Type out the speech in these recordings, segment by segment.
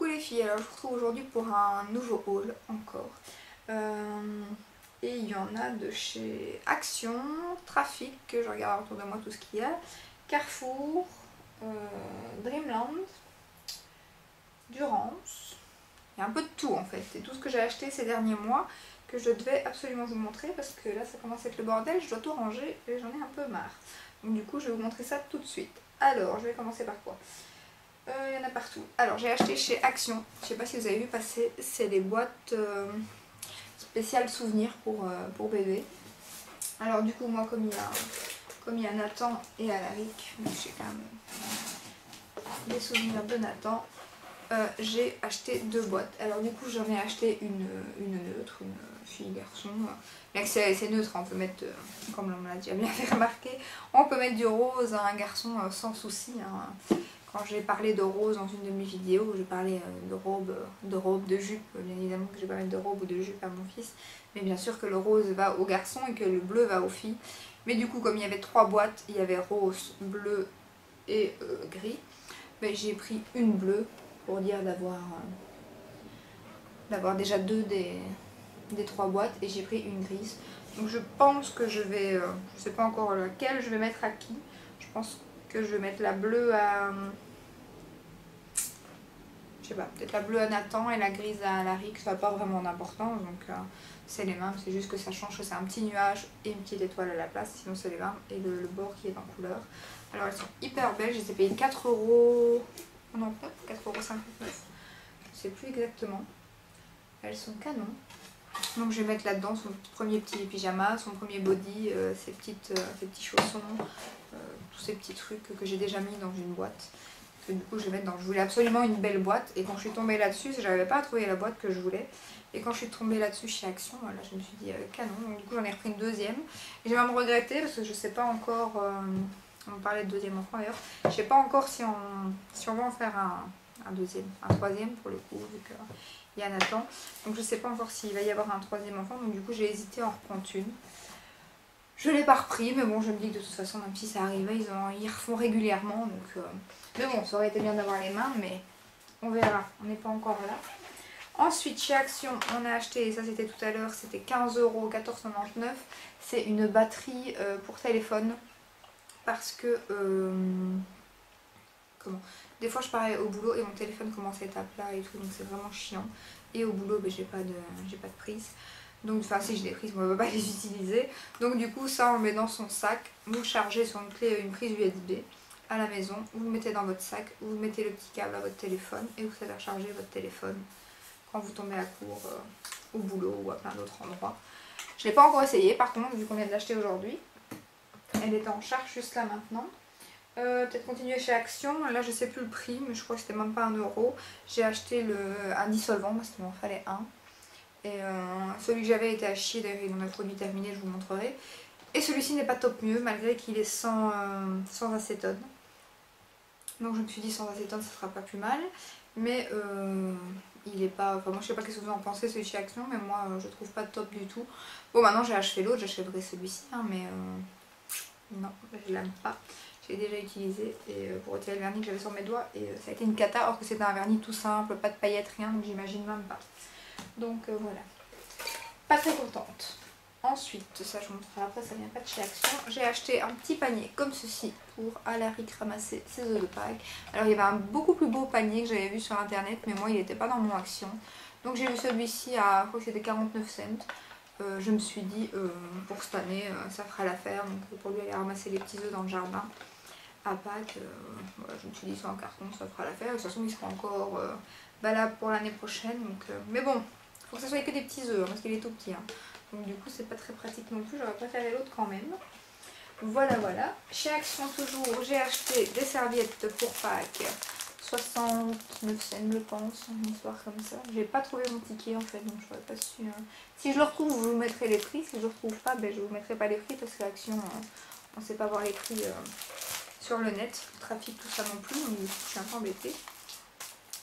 les filles, alors je vous retrouve aujourd'hui pour un nouveau haul encore. Et il y en a de chez Action, Trafic, que je regarde autour de moi tout ce qu'il y a, Carrefour, Dreamland, Durance, il y a un peu de tout en fait. C'est tout ce que j'ai acheté ces derniers mois que je devais absolument vous montrer parce que là ça commence à être le bordel, je dois tout ranger et j'en ai un peu marre. Donc du coup je vais vous montrer ça tout de suite. Alors je vais commencer par quoi? Il y en a partout. Alors j'ai acheté chez Action, je sais pas si vous avez vu passer, c'est des boîtes spéciales souvenirs pour bébé. Alors du coup moi comme il y a Nathan et Alaric, j'ai quand même des souvenirs de Nathan, j'ai acheté 2 boîtes. Alors du coup j'en ai acheté une neutre, une fille-garçon. Bien que c'est neutre, on peut mettre, comme on me l'a déjà bien fait remarquer, on peut mettre du rose à un garçon sans souci. Hein. Quand j'ai parlé de rose dans une de mes vidéos, j'ai parlé de robe, de jupe. Bien évidemment que je vais pas mettre de robe ou de jupe à mon fils. Mais bien sûr que le rose va aux garçons et que le bleu va aux filles. Mais du coup comme il y avait 3 boîtes, il y avait rose, bleu et gris. Ben, j'ai pris une bleue pour dire d'avoir déjà 2 des 3 boîtes et j'ai pris une grise. Donc je pense que je vais, je sais pas encore laquelle je vais mettre à qui. Je pense que je vais mettre la bleue à, je sais pas, peut-être la bleue à Nathan et la grise à Alaric, ça n'a pas vraiment d'importance. Donc c'est les mêmes, c'est juste que ça change, c'est un petit nuage et une petite étoile à la place, sinon c'est les mêmes. Et le bord qui est en couleur. Alors elles sont hyper belles, je les ai payées 4€, non 4,59€, je sais plus exactement. Elles sont canon. Donc je vais mettre là-dedans son premier petit pyjama, son premier body, ses petits chaussons, tous ces petits trucs que j'ai déjà mis dans une boîte. Que du coup je vais mettre dans. Je voulais absolument une belle boîte et quand je suis tombée là-dessus, j'arrivais pas à trouver la boîte que je voulais. Et quand je suis tombée là-dessus chez Action, voilà, je me suis dit canon. Donc du coup j'en ai repris une deuxième. Et j'ai même regretté parce que je sais pas encore. On parlait de deuxième enfant d'ailleurs. Je sais pas encore si on va en faire un troisième pour le coup, vu qu'il y a Nathan. Donc je sais pas encore s'il va y avoir un troisième enfant. Donc du coup j'ai hésité à en reprendre une. Je l'ai pas repris, mais bon je me dis que de toute façon même si ça arrivait, ils refont régulièrement. Donc, mais bon ça aurait été bien d'avoir les mains, mais on verra, on n'est pas encore là. Ensuite chez Action on a acheté, et ça c'était tout à l'heure, c'était 15€, 14,99€. C'est une batterie pour téléphone. Parce que des fois je pars au boulot et mon téléphone commence à être à plat et tout, donc c'est vraiment chiant. Et au boulot ben, j'ai pas de prise, donc enfin si j'ai des prises, moi je ne peux pas les utiliser. Donc du coup ça on le met dans son sac, vous le chargez sur une clé, une prise USB à la maison, vous le mettez dans votre sac, vous mettez le petit câble à votre téléphone et vous savez recharger votre téléphone quand vous tombez à court au boulot ou à plein d'autres endroits. Je l'ai pas encore essayé par contre, vu qu'on vient de l'acheter aujourd'hui. Elle était en charge juste là maintenant. Peut-être continuer chez Action. Là je sais plus le prix, mais je crois que c'était même pas 1€. J'ai acheté un dissolvant parce qu'il m'en fallait un. Et celui que j'avais était à chier, d'ailleurs il en a le produit terminé, je vous montrerai. Et celui-ci n'est pas top mieux malgré qu'il est sans acétone. Donc je me suis dit sans acétone ça sera pas plus mal. Mais il est pas. Enfin moi je sais pas qu'est-ce que vous en pensez celui chez Action, mais moi je trouve pas top du tout. Bon maintenant j'ai acheté l'autre, j'achèterai celui-ci, hein, mais non, je l'aime pas. Je l'ai déjà utilisé et pour retirer le vernis que j'avais sur mes doigts et ça a été une cata, alors que c'était un vernis tout simple, pas de paillettes, rien, donc j'imagine même pas. Donc voilà, pas très contente. Ensuite, ça je vous montrerai après, ça vient pas de chez Action. J'ai acheté un petit panier comme ceci pour Alaric ramasser ses œufs de Pâques. Alors il y avait un beaucoup plus beau panier que j'avais vu sur internet, mais moi il n'était pas dans mon Action. Donc j'ai vu celui-ci à, je crois que c'était 49 cents. Je me suis dit pour cette année ça fera l'affaire, donc pour lui aller ramasser les petits œufs dans le jardin à Pâques, voilà, je me suis dit c'est en carton, ça fera l'affaire. De toute façon il sera encore valable pour l'année prochaine, donc, mais bon, il faut que ça soit que des petits œufs hein, parce qu'il est tout petit, hein. Donc du coup c'est pas très pratique non plus, j'aurais préféré l'autre quand même. Voilà voilà, chez Action toujours j'ai acheté des serviettes pour Pâques, 69 cents je pense, une histoire comme ça. J'ai pas trouvé mon ticket en fait, donc je n'aurais pas su. Si je le retrouve, je vous mettrai les prix. Si je le retrouve pas, ben, je vous mettrai pas les prix parce que Action, on sait pas voir les prix sur le net. Le trafic, tout ça non plus, donc je suis un peu embêtée.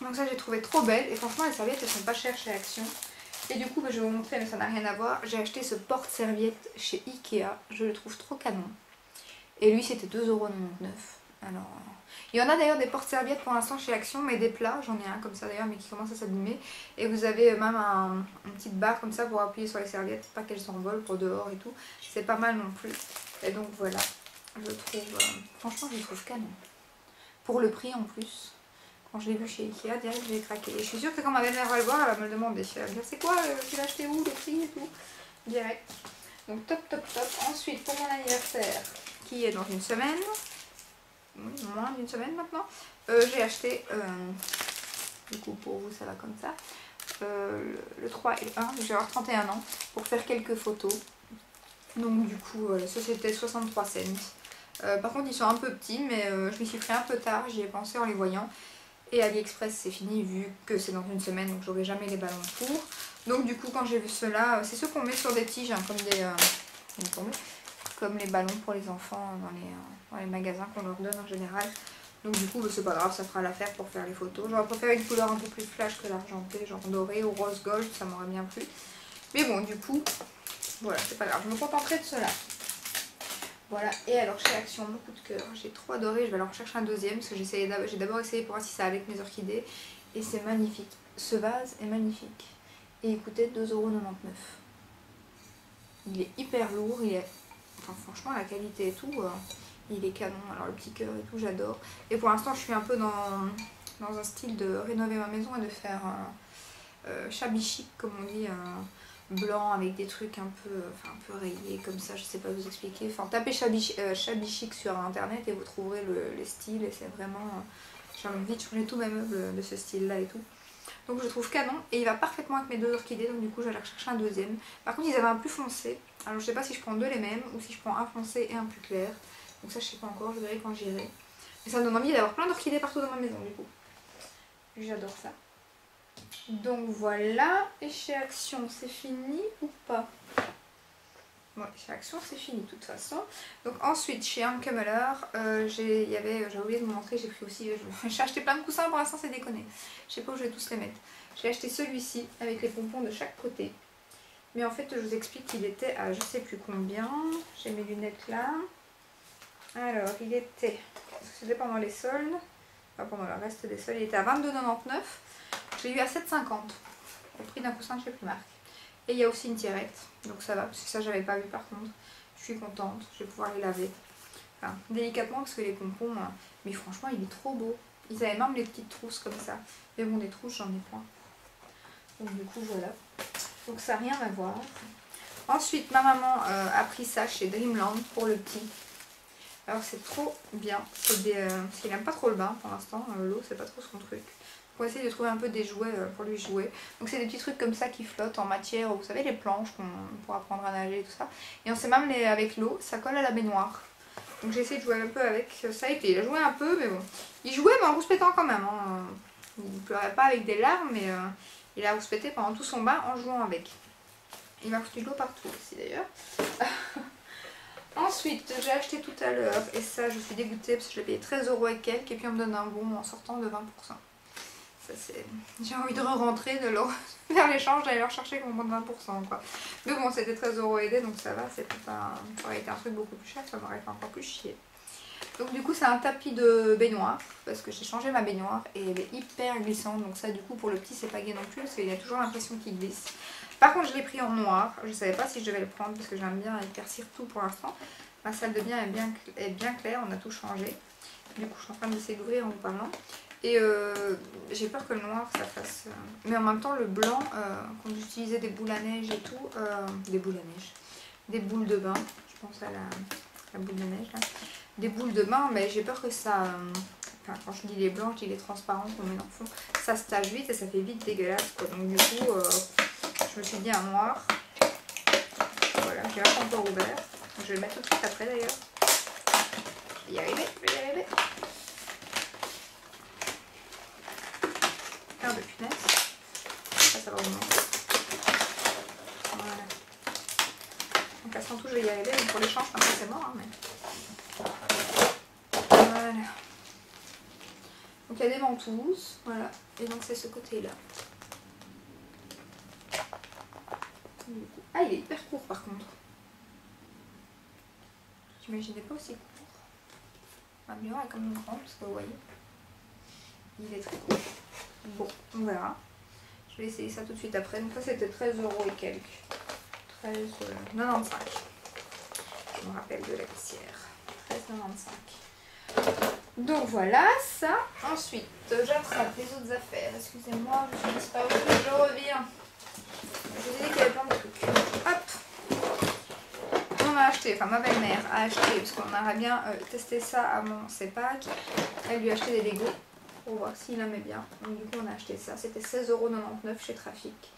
Donc ça j'ai trouvé trop belle et franchement les serviettes elles sont pas chères chez Action. Et du coup ben, je vais vous montrer mais ça n'a rien à voir. J'ai acheté ce porte-serviette chez Ikea, je le trouve trop canon. Et lui c'était 2,99€. Alors, il y en a d'ailleurs des porte-serviettes pour l'instant chez Action, mais des plats, j'en ai un comme ça d'ailleurs, mais qui commence à s'abîmer. Et vous avez même une petite barre comme ça pour appuyer sur les serviettes, pas qu'elles s'envolent pour dehors et tout. C'est pas mal non plus. Et donc voilà, je trouve, franchement je les trouve canon. Pour le prix en plus. Quand je l'ai vu chez Ikea, direct j'ai craqué. Et je suis sûre que quand ma belle-mère va le voir, elle va me le demander. Elle va me dire c'est quoi, tu l'as acheté où, le prix et tout. Direct. Donc top top top. Ensuite pour mon anniversaire, qui est dans une semaine, moins d'une semaine maintenant, j'ai acheté, du coup pour vous ça va comme ça, le 3 et le 1, je vais avoir 31 ans, pour faire quelques photos. Donc du coup ça c'était 63 cents. Par contre ils sont un peu petits, mais je m'y suis pris un peu tard, j'y ai pensé en les voyant. Et AliExpress c'est fini vu que c'est dans une semaine, donc j'aurai jamais les ballons pour. Donc du coup quand j'ai vu ceux-là, c'est ceux qu'on met sur des tiges, hein, comme les ballons pour les enfants dans les magasins qu'on leur donne en général. Donc du coup c'est pas grave, ça fera l'affaire pour faire les photos. J'aurais préféré une couleur un peu plus flash que l'argenté, genre doré ou rose gold, ça m'aurait bien plu. Mais bon du coup, voilà, c'est pas grave, je me contenterai de cela. Voilà, et alors chez Action, mon coup de cœur, j'ai 3 dorés, je vais aller en chercher un deuxième parce que j'ai d'abord essayé pour voir si ça allait avec mes orchidées. Et c'est magnifique, ce vase est magnifique. Et il coûtait 2,99 €. Il est hyper lourd, enfin, franchement la qualité et tout, il est canon. Alors le petit cœur et tout, j'adore. Et pour l'instant je suis un peu dans un style de rénover ma maison et de faire un shabby chic comme on dit, blanc avec des trucs un peu rayés comme ça, je sais pas vous expliquer. Enfin tapez shabby chic sur internet et vous trouverez les styles et c'est vraiment... j'ai envie de changer tous mes meubles de ce style là et tout. Donc je trouve canon et il va parfaitement avec mes 2 orchidées, donc du coup je vais aller rechercher un deuxième. Par contre ils avaient un plus foncé, alors je sais pas si je prends 2 les mêmes ou si je prends un foncé et un plus clair. Donc ça je sais pas encore, je verrai quand j'irai. Mais ça me donne envie d'avoir plein d'orchidées partout dans ma maison du coup. J'adore ça. Donc voilà, et chez Action c'est fini ou pas? Ouais, chez Action c'est fini de toute façon. Donc ensuite chez Anke Muller, j'ai oublié de vous montrer, j'ai pris aussi, j'ai acheté plein de coussins pour l'instant, c'est déconné. Je sais pas où je vais tous les mettre. J'ai acheté celui-ci avec les pompons de chaque côté. Mais en fait je vous explique qu'il était à je sais plus combien. J'ai mes lunettes là. Alors il était, c'était pendant les soldes, enfin pendant le reste des soldes, il était à 22,99 €. J'ai eu à 7,50 € au prix d'un coussin de chez Primark. Et il y a aussi une tirette, donc ça va, parce que ça j'avais pas vu par contre. Je suis contente, je vais pouvoir les laver. Enfin, délicatement parce que les pompons, mais franchement il est trop beau. Ils avaient même les petites trousses comme ça. Mais bon, des trousses j'en ai point. Donc du coup voilà. Donc ça n'a rien à voir. Ensuite ma maman a pris ça chez Dreamland pour le petit. Alors c'est trop bien. Parce qu'il n'aime pas trop le bain pour l'instant. L'eau c'est pas trop son truc. Pour essayer de trouver un peu des jouets pour lui jouer. Donc c'est des petits trucs comme ça qui flottent en matière, vous savez les planches pour apprendre à nager et tout ça. Et on sait même avec l'eau, ça colle à la baignoire. Donc j'ai essayé de jouer un peu avec ça et il a joué un peu mais bon. Il jouait mais en rouspétant quand même. Hein. Il ne pleurait pas avec des larmes mais il a rouspété pendant tout son bain en jouant avec. Il m'a foutu de l'eau partout aussi d'ailleurs. Ensuite j'ai acheté tout à l'heure et ça je suis dégoûtée parce que je l'ai payé 13 € et quelques et puis on me donne un bon en sortant de 20%. J'ai envie de re-rentrer, de faire l'échange, d'aller leur chercher mon bon de 20% quoi. Mais bon c'était 13 € aidés donc ça va, ça aurait été un truc beaucoup plus cher, ça m'aurait fait encore plus chier. Donc du coup c'est un tapis de baignoire, parce que j'ai changé ma baignoire et elle est hyper glissante, donc ça du coup pour le petit c'est pas gai non plus, parce qu'il a toujours l'impression qu'il glisse. Par contre je l'ai pris en noir, je savais pas si je devais le prendre parce que j'aime bien éclaircir tout pour l'instant. Ma salle de bain est bien claire, on a tout changé. Du coup je suis en train d'essayer d'ouvrir en vous parlant. Et j'ai peur que le noir ça fasse... Mais en même temps le blanc, quand j'utilisais des boules à neige et tout, des boules à neige, des boules de bain, je pense à la boule de neige là, des boules de bain, mais j'ai peur que ça... Enfin quand je dis les blancs, je dis les transparents qu'on met dans le fond, ça se tache vite et ça fait vite dégueulasse quoi. Donc du coup, je me suis dit un noir, voilà, j'ai pas encore ouvert, donc je vais le mettre tout de suite après d'ailleurs. Je vais y arriver, je vais y arriver. De punaise. Ça va remonter. Voilà. Donc à son tout je vais y arriver. Donc pour l'échange, c'est mort. Hein, mais... Voilà. Donc il y a des ventouses. Voilà. Et donc c'est ce côté-là. Ah, il est hyper court par contre. J'imaginais pas aussi court. Ma miroir est comme une grande parce que vous voyez, il est très cool. Bon, on verra. Je vais essayer ça tout de suite après. Donc ça c'était 13 € et quelques. 13,95. Je me rappelle de la caissière. 13,95. Donc voilà ça. Ensuite, j'attrape les autres affaires. Excusez-moi, je suis disparue, je reviens. Je vous ai dit qu'il y avait plein de trucs. Hop. On a acheté, enfin ma belle-mère a acheté, parce qu'on aimerait bien tester ça à mon CEPAC. Elle lui a acheté des Lego pour voir s'il aimait bien. Donc du coup on a acheté ça. C'était 16,99 € chez Trafic.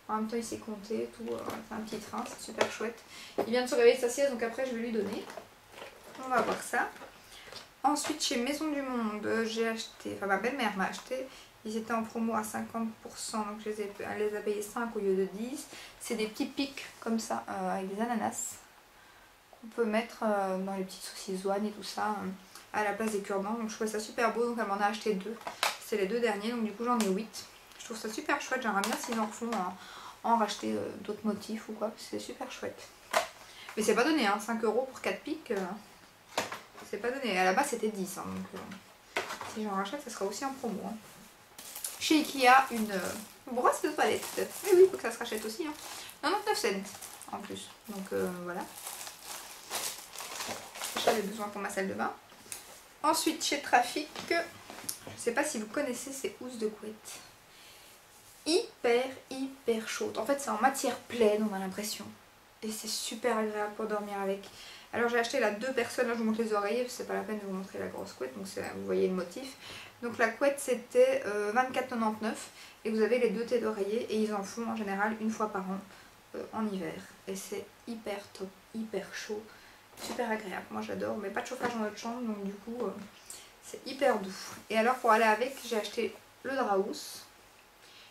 En même temps il s'est compté, tout, c'est un petit train, c'est super chouette. Il vient de se réveiller de sa sieste, donc après je vais lui donner. On va voir ça. Ensuite chez Maison du Monde, j'ai acheté, enfin ma belle-mère m'a acheté. Ils étaient en promo à 50%, donc elle les a payés 5 au lieu de 10. C'est des petits pics comme ça, avec des ananas. Qu'on peut mettre dans les petites saucissoines et tout ça, à la place des cure-dents. Donc je trouvais ça super beau, donc elle m'en a acheté 2. C'est les 2 derniers, donc du coup j'en ai 8. Je trouve ça super chouette, j'aimerais bien s'ils en refont en racheter d'autres motifs ou quoi, c'est super chouette. Mais c'est pas donné, hein, 5 € pour 4 pics, c'est pas donné. À la base c'était 10, hein, donc si j'en rachète, ça sera aussi en promo. Hein. Chez Ikea, une brosse de toilette. Mais oui, il faut que ça se rachète aussi. Hein. 99 cents en plus. Donc voilà. J'avais besoin pour ma salle de bain. Ensuite, chez Trafic, je ne sais pas si vous connaissez ces housses de couette. Hyper chaudes. En fait, c'est en matière pleine, on a l'impression. Et c'est super agréable pour dormir avec. Alors j'ai acheté la 2 personnes, là je vous montre les oreillers, c'est pas la peine de vous montrer la grosse couette, donc vous voyez le motif. Donc la couette c'était 24,99 et vous avez les 2 têtes d'oreiller et ils en font en général une fois par an en hiver. Et c'est hyper top, hyper chaud, super agréable. Moi j'adore, mais pas de chauffage dans notre chambre, donc du coup c'est hyper doux. Et alors pour aller avec, j'ai acheté le Draus,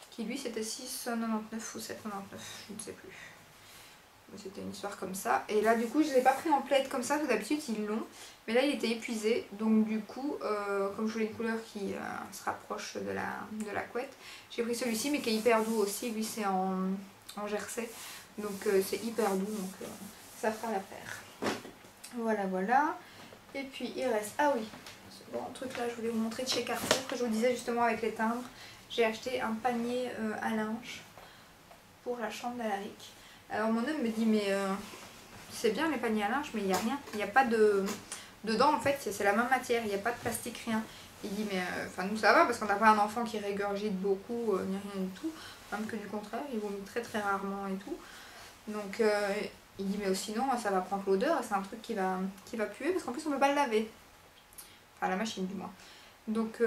qui lui c'était 6,99 ou 7,99, je ne sais plus. C'était une histoire comme ça. Et là du coup je ne l'ai pas pris en plaid comme ça, d'habitude ils l'ont. Mais là il était épuisé. Donc du coup, comme je voulais une couleur qui se rapproche de la couette, j'ai pris celui-ci mais qui est hyper doux aussi. Lui c'est en jersey. Donc c'est hyper doux. Donc ça fera l'affaire. Voilà voilà. Et puis il reste... Ah oui, ce bon truc là je voulais vous montrer de chez Carrefour que je vous disais justement avec les timbres. J'ai acheté un panier à linge pour la chambre d'Alaric. Alors mon homme me dit mais c'est bien les paniers à linge mais il n'y a rien, il n'y a pas de... Dedans en fait c'est la même matière, il n'y a pas de plastique, rien. Il dit mais enfin nous ça va parce qu'on n'a pas un enfant qui régurgite beaucoup ni rien du tout, même que du contraire, il vomit très rarement et tout. Donc il dit mais sinon ça va prendre l'odeur et c'est un truc qui va puer parce qu'en plus on ne peut pas le laver. Enfin la machine du moins. Donc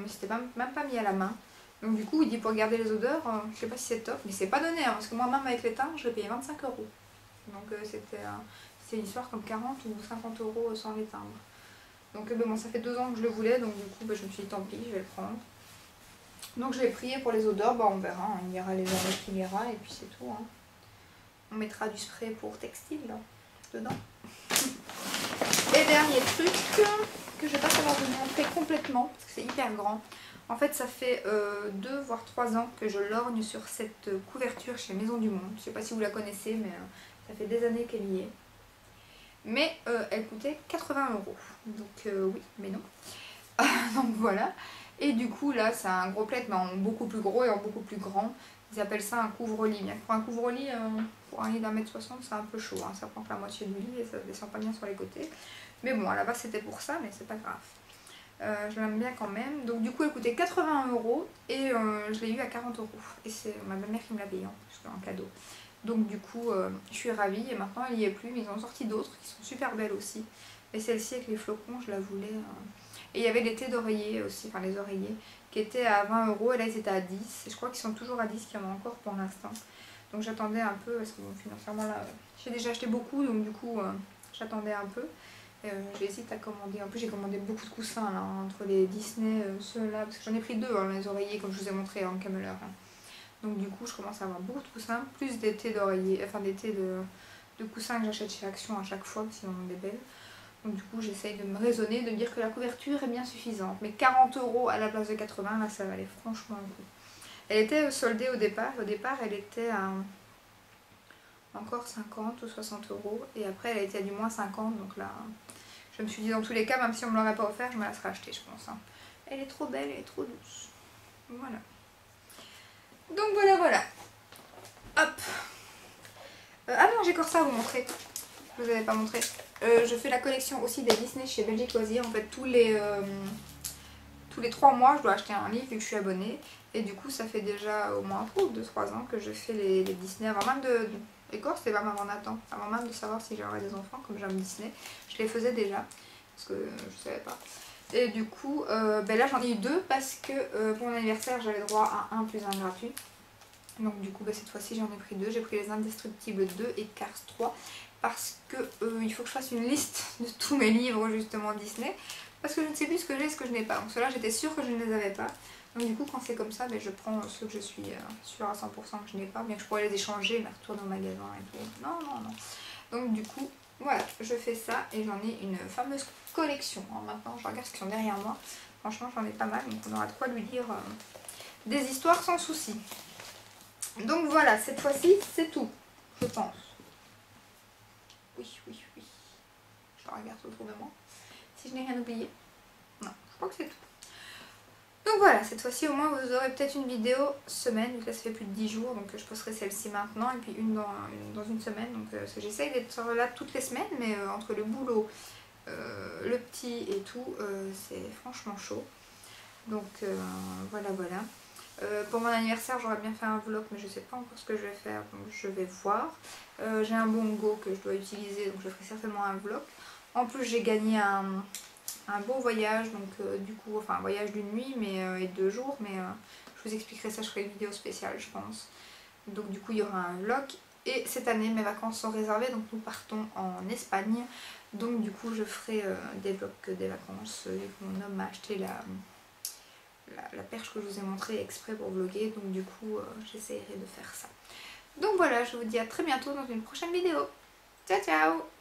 c'était même pas mis à la main. Donc du coup il dit pour garder les odeurs, je sais pas si c'est top, mais c'est pas donné hein, parce que moi même avec les timbres je l'ai payé 25 €. Donc c'est une histoire comme 40 ou 50 € sans les timbres. Donc bon ça fait 2 ans que je le voulais, donc du coup je me suis dit tant pis je vais le prendre. Donc je l'ai pris et pour les odeurs on verra, hein, il y aura les années qu'il ira et puis c'est tout. Hein. On mettra du spray pour textile là, dedans. Et dernier truc que je vais pas savoir vous montrer complètement parce que c'est hyper grand. En fait ça fait 2 voire 3 ans que je lorgne sur cette couverture chez Maison du Monde. Je sais pas si vous la connaissez mais ça fait des années qu'elle y est. Mais elle coûtait 80 €. Donc oui mais non. Donc voilà. Et du coup là c'est un gros plaid mais en beaucoup plus gros et en beaucoup plus grand. Ils appellent ça un couvre-lit. Bien que pour un couvre-lit, pour un lit d'1,60 m c'est un peu chaud. Hein. Ça prend que la moitié du lit et ça descend pas bien sur les côtés. Mais bon à la base c'était pour ça mais c'est pas grave. Je l'aime bien quand même. Donc du coup elle coûtait 80 € et je l'ai eu à 40 €. Et c'est ma belle-mère qui me l'a payé en cadeau. Donc du coup je suis ravie et maintenant elle n'y est plus mais ils en ont sorti d'autres qui sont super belles aussi. Et celle-ci avec les flocons je la voulais. Et il y avait les thés d'oreiller aussi, enfin les oreillers, qui étaient à 20 € et là ils étaient à 10. Et je crois qu'ils sont toujours à 10, qu'il y en a encore pour l'instant. Donc j'attendais un peu parce que bon, financièrement là j'ai déjà acheté beaucoup donc du coup j'attendais un peu. J'hésite à commander, en plus j'ai commandé beaucoup de coussins là, entre les Disney, ceux-là, parce que j'en ai pris 2 hein, les oreillers comme je vous ai montré en cameleur. Hein. Donc du coup je commence à avoir beaucoup de coussins, plus des thés d'oreiller, enfin des thés de coussins que j'achète chez Action à chaque fois, parce qu'ils en ont des belles. Donc du coup j'essaye de me raisonner, de me dire que la couverture est bien suffisante. Mais 40 € à la place de 80, là ça valait franchement le coup. Elle était soldée au départ elle était à encore 50 ou 60 € et après elle a été à du moins 50, donc là... Je me suis dit dans tous les cas, même si on me l'aurait pas offert, je me la serais achetée je pense. Hein. Elle est trop belle, elle est trop douce. Voilà. Donc voilà. Hop. Ah non, j'ai encore ça à vous montrer. Je vous avais pas montré. Je fais la collection aussi des Disney chez Belgique Loisirs. En fait, tous les 3 mois, je dois acheter un livre vu que je suis abonnée. Et du coup, ça fait déjà au moins 2-3 ans que je fais les Disney. Avant même de... Les courses, c'était même avant Nathan. Avant même de savoir si j'aurais des enfants, comme j'aime Disney. Je les faisais déjà. Parce que je savais pas. Et du coup, ben là j'en ai eu 2 parce que pour mon anniversaire, j'avais droit à 1 plus 1 gratuit. Donc du coup, ben, cette fois-ci, j'en ai pris 2. J'ai pris les Indestructibles 2 et Cars 3. Parce que il faut que je fasse une liste de tous mes livres justement Disney. Parce que je ne sais plus ce que j'ai et ce que je n'ai pas. Donc ceux-là, j'étais sûre que je ne les avais pas. Donc du coup, quand c'est comme ça, ben, je prends ceux que je suis sûre à 100% que je n'ai pas. Bien que je pourrais les échanger, les retourner au magasin et tout. Non. Donc du coup, voilà, je fais ça et j'en ai une fameuse collection. Alors, maintenant, je regarde ce qu'ils sont derrière moi. Franchement, j'en ai pas mal. Donc on aura de quoi lui dire des histoires sans souci. Donc voilà, cette fois-ci, c'est tout, je pense. Oui. Je regarde autour de moi. Si je n'ai rien oublié. Non, je crois que c'est tout. Donc voilà, cette fois-ci au moins vous aurez peut-être une vidéo semaine, vu que là ça fait plus de 10 jours, donc je posterai celle-ci maintenant et puis une dans une semaine. Donc j'essaye d'être là toutes les semaines, mais entre le boulot, le petit et tout, c'est franchement chaud. Donc voilà. Pour mon anniversaire, j'aurais bien fait un vlog, mais je sais pas encore ce que je vais faire, donc je vais voir. J'ai un bongo que je dois utiliser, donc je ferai certainement un vlog. En plus, j'ai gagné un beau voyage, donc du coup, enfin un voyage d'une nuit et 2 jours, mais je vous expliquerai ça, je ferai une vidéo spéciale, je pense. Donc du coup, il y aura un vlog. Et cette année, mes vacances sont réservées, donc nous partons en Espagne. Donc du coup, je ferai des vlogs des vacances. Mon homme m'a acheté la perche que je vous ai montrée exprès pour vlogger, donc du coup j'essaierai de faire ça. Donc voilà, je vous dis à très bientôt dans une prochaine vidéo. Ciao ciao.